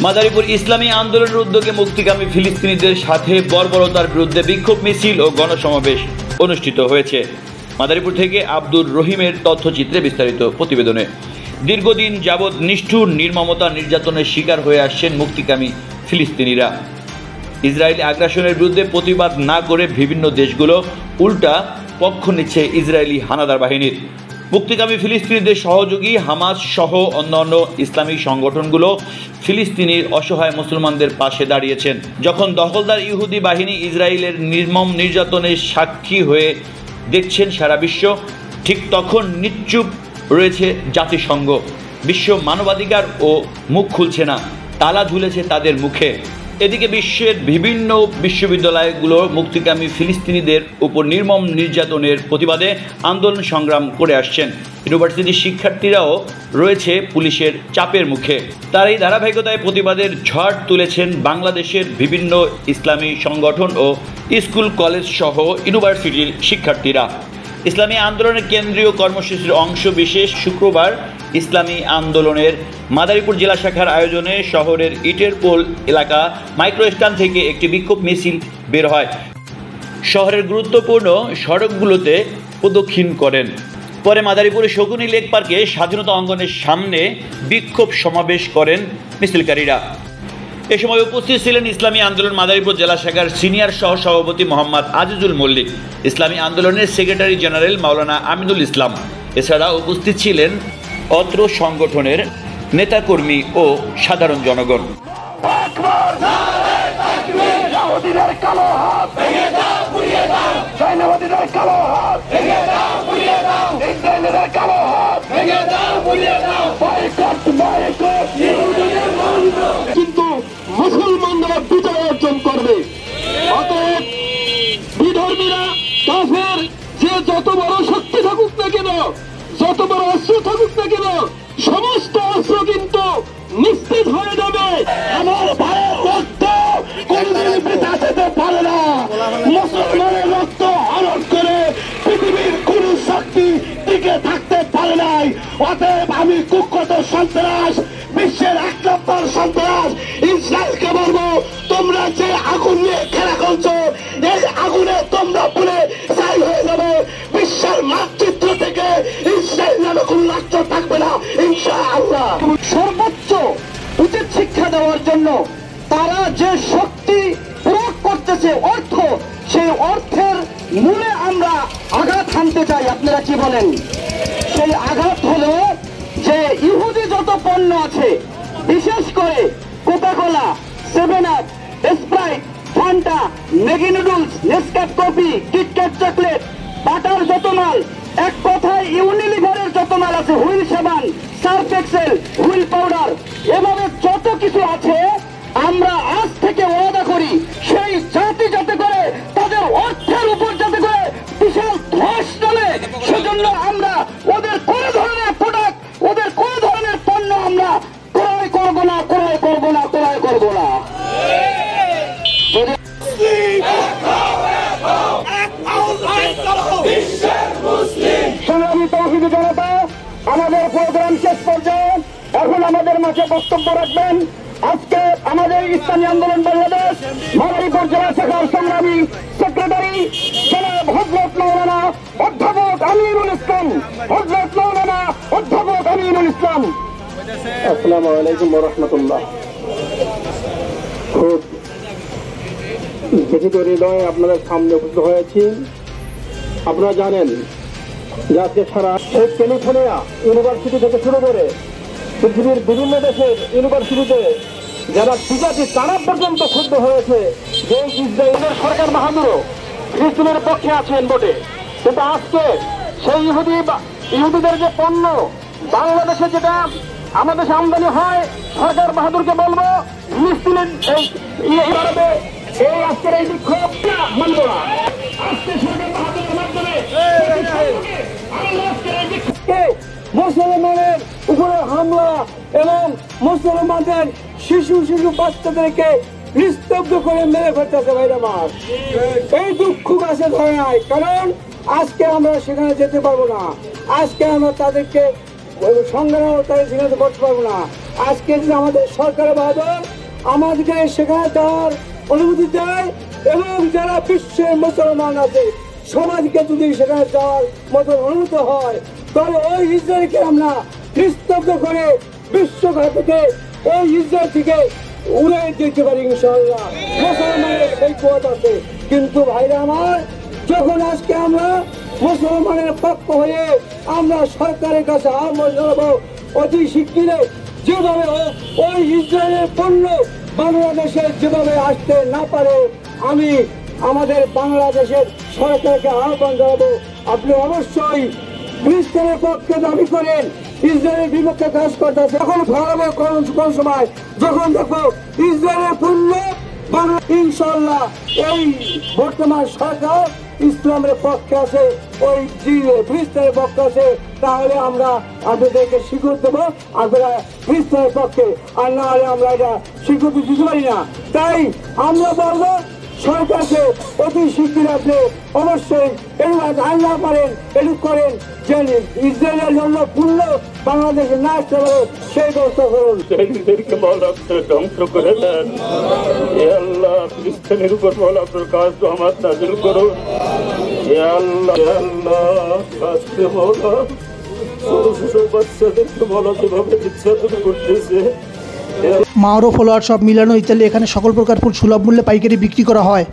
মাদারীপুর ইসলামী আন্দোলনের উদ্যোগে মুক্তিকামী ফিলিস্তিনিদের সাথে বর্বরতার বিরুদ্ধে বিক্ষোভ মিছিল ও গণসমাবেশ অনুষ্ঠিত হয়েছে। মাদারীপুর থেকে আব্দুর রহিমের তথ্যচিত্রে বিস্তারিত প্রতিবেদনে। দীর্ঘদিন যাবৎ নিষ্ঠুর নির্মমতা নির্যাতনের শিকার হয়ে আসছেন মুক্তিকামী ফিলিস্তিনিরা। ইসরায়েলি আগ্রাসনের বিরুদ্ধে প্রতিবাদ না করে বিভিন্ন দেশগুলো উল্টা পক্ষ নিচ্ছে ইসরায়েলি হানাদার বাহিনীর। মুক্তিকামী ফিলিস্তিনিদের সহযোগী হামাস সহ অন্যান্য ইসলামিক সংগঠনগুলো ফিলিস্তিনির অসহায় মুসলমানদের পাশে দাঁড়িয়েছেন। যখন দখলদার ইহুদি বাহিনী ইসরায়েলের নির্মম নির্যাতনের সাক্ষী হয়ে দেখছেন সারা বিশ্ব, ঠিক তখন নিশ্চুপ রয়েছে জাতিসংঘ। বিশ্ব মানবাধিকার ও মুখ খুলছে না, তালা ঝুলেছে তাদের মুখে। এদিকে বিশ্বের বিভিন্ন বিশ্ববিদ্যালয়গুলো মুক্তিকামী ফিলিস্তিনিদের উপর নির্মম নির্যাতনের প্রতিবাদে আন্দোলন সংগ্রাম করে আসছেন। ইউনিভার্সিটির শিক্ষার্থীরাও রয়েছে পুলিশের চাপের মুখে। তার এই ধারাবাহিকতায় প্রতিবাদের ঝড় তুলেছেন বাংলাদেশের বিভিন্ন ইসলামী সংগঠন ও স্কুল কলেজ সহ ইউনিভার্সিটির শিক্ষার্থীরা। ইসলামী আন্দোলনের কেন্দ্রীয় কর্মসূচির অংশ বিশেষ শুক্রবার ইসলামী আন্দোলনের মাদারীপুর জেলা শাখার আয়োজনে শহরের ইটেরপোল এলাকা মাইক্রোস্টান থেকে একটি বিক্ষোভ মিছিল বের হয়। শহরের গুরুত্বপূর্ণ সড়কগুলোতে প্রদক্ষিণ করেন। পরে মাদারীপুরের শকুনি লেক পার্কে স্বাধীনতা অঙ্গনের সামনে বিক্ষোভ সমাবেশ করেন মিছিলকারীরা। এ সময় উপস্থিত ছিলেন ইসলামী আন্দোলন মাদারীপুর জেলা শাখার সিনিয়র সহ সভাপতি মোহাম্মদ আজিজুল মল্লিক, ইসলামী আন্দোলনের সেক্রেটারি জেনারেল মাওলানা আমিনুল ইসলাম। এছাড়া উপস্থিত ছিলেন অত্র সংগঠনের নেতাকর্মী ও সাধারণ জনগণ। কিন্তু মুসলমানরা বিজয় অর্জন করবে। অতএব বিধর্মীরা কাফের যে যত বড় শক্তি থাকুক না কেন, যত বড় অস্ত্র থাকুক না কেন, সমস্ত অস্ত্র কিন্তু নিস্তেজ হয়ে যাবে। আমার ভাইয়ের রক্ত কোনদিন বৃথা যেতে পারে না। মুসলমানের রক্ত হরণ করে পৃথিবীর কোন শক্তি টিকে থাকতে পারে নাই। অতএব আমি কুখ্যাত সন্ত্রাস, বিশ্বের 1 নম্বর সন্ত্রাস ইসরায়েলকে বলবো, তোমরা যে আগুন নিয়ে খেলা করছো, এই আগুনে তোমরা পুরে ছাই হয়ে যাবে। বিশ্বের মানচিত্র থেকে ইসরায়েল নামে কোন রাষ্ট্র থাকবে না ইনশাআল্লাহ। সর্বোচ্চ উচিত শিক্ষা দেওয়ার জন্য তারা যে শক্তি প্রয়োগ করতেছে, অর্থ, সেই অর্থের মূলে আমরা আঘাত হানতে চাই। আপনারা কি বলেন? সেই আঘাত হলো যে ইহুদি যত পণ্য আছে, বিশেষ করে Coca-Cola, 7 up, Sprite, Fanta, Maggi noodles, Nescafe coffee, KitKat chocolate, butter যত মাল, এক কথায় ইউনিলিভারের যত মাল আছে, হুইল সাবান, সার্ফ এক্সেল, হুইল পাউডার, এভাবে যত কিছু আছে, আমরা আজ থেকে ওয়াদা করি সেই জাতি যাতে করে তাদের অর্থের উপর যাতে করে বিশাল ধস চলে, সেজন্য আমরা ওদের কোন ধরনের প্রোডাক্ট, ওদের কোন ধরনের পণ্য আমরা ক্রয় করব না, ক্রয় করব না, ক্রয় করব না। সংগ্রামী তৌহিদি জনতা, আমাদের প্রোগ্রাম শেষ পর্যায়ে এখন আমাদের মাঝে বক্তব্য রাখবেন আজকে আমাদের ইসলামী আন্দোলন বাংলাদেশ মাদারীপুর জেলা শাখার সংগ্রামী সেক্রেটারি জনাব হযরত মাওলানা অধ্যাপক আমিনুল ইসলাম। হযরত মাওলানা অধ্যাপক আমিনুল ইসলাম। আসসালামু আলাইকুম ওয়া রাহমাতুল্লাহ। খুব লিখিত হৃদয়ে আপনাদের সামনে উপস্থিত হয়েছি। আপনারা জানেন যে আজকে সারা ক্যালিফোর্নিয়া ইউনিভার্সিটি থেকে শুরু করে পৃথিবীর বিভিন্ন দেশের ইউনিভার্সিটিতে যারা বিজাতি তারা পর্যন্ত ক্ষুব্ধ হয়েছে যে ইসরায়েলের সরকার বাহাদুরও ফিলিস্তিনের পক্ষে আছেন বটে, কিন্তু আজকে সেই ইহুদিদের যে পণ্য বাংলাদেশে যেটা আমাদের দেশে আমদানি হয়, সরকার বাহাদুরকে বলবো ফিলিস্তিনের এই আজকের এই বিক্ষোভ মানব না। আজকে সরকার বাহাদুরের মাধ্যমে মুসলমানের উপরে হামলা এবং মুসলমানদের শিশু বাচ্চাদেরকে নিস্তব্ধ করে মেরে ফেলতেছে। ভাইরা আমার এই দুঃখ কাছে ধরে নাই, কারণ আজকে আমরা সেখানে যেতে পারবো না। আজকে আমরা তাদেরকে সংগ্রাম তাদের সেখানে করতে পারবো না। আজকে যদি আমাদের সরকারের বাদল আমাদেরকে সেখানে যাওয়ার অনুমতি দেয় এবং যারা বিশ্বের মুসলমান আছে সমাজকে যদি সেখানে যাওয়ার মতো অনুমতি হয় তাহলে ওই ইসরায়েলকে আমরা নিস্তব্ধ করে বিশ্বঘাত থেকে ওই ইসরায়েল থেকে উড়ে দিতে পারি ইনশাআল্লাহ। মুসলমানের সেই পথ আছে। কিন্তু ভাইরা আমার, যখন আজকে আমরা মুসলমানের পক্ষ হয়ে আমরা সরকারের কাছে আহ্বান জানাবো অতি শিগগিরই যেভাবে হোক ওই ইসরায়েলের পণ্য বাংলাদেশে যেভাবে আসতে না পারে, আমি আমাদের বাংলাদেশের সরকারকে আহ্বান জানাবো আপনি অবশ্যই ফিলিস্তিনের পক্ষে দাবি করেন, ইসরায়েলের বিপক্ষে কাজ করতেছে। এখন ভালো কোন সময় যখন দেখবো ইসরায়েলের পণ্য বাংলা, ইনশাআল্লাহ এই বর্তমান সরকার ইসলামের পক্ষে আছে, ওই ফিলিস্তিনের পক্ষে আছে, তাহলে আমরা আপনাদেরকে স্বীকৃতি দেবো আপনারা ফিলিস্তিনের পক্ষে, আর না হলে আমরা এটা স্বীকৃতি দিতে পারি না। তাই আমরা বলবো সরকারকে অতি শীঘ্র আপনি অবশ্যই আল্লাহ পারেন এটুক করেন যে ইসরায়েলের জন্য পূর্ণ বাংলাদেশে না আসতে পারে সেই ব্যবস্থা করুন। শহীদদেরকে বল আপনার ধ্বংস করে দেন। এ আল্লাহ, ফিলিস্তিনের উপর বল আপনার কাজ রহমত নাযিল করুন। এ আল্লাহ, এ আল্লাহ, আজকে বলো ছোট ছোট বাচ্চাদেরকে বলো যেভাবে নির্যাতন করতেছে। মাওরো ফলোয়ার সব মিলানো ইত্যাদি এখানে সকল প্রকার ফুল সুলভ মূল্যে পাইকারি বিক্রি করা হয়।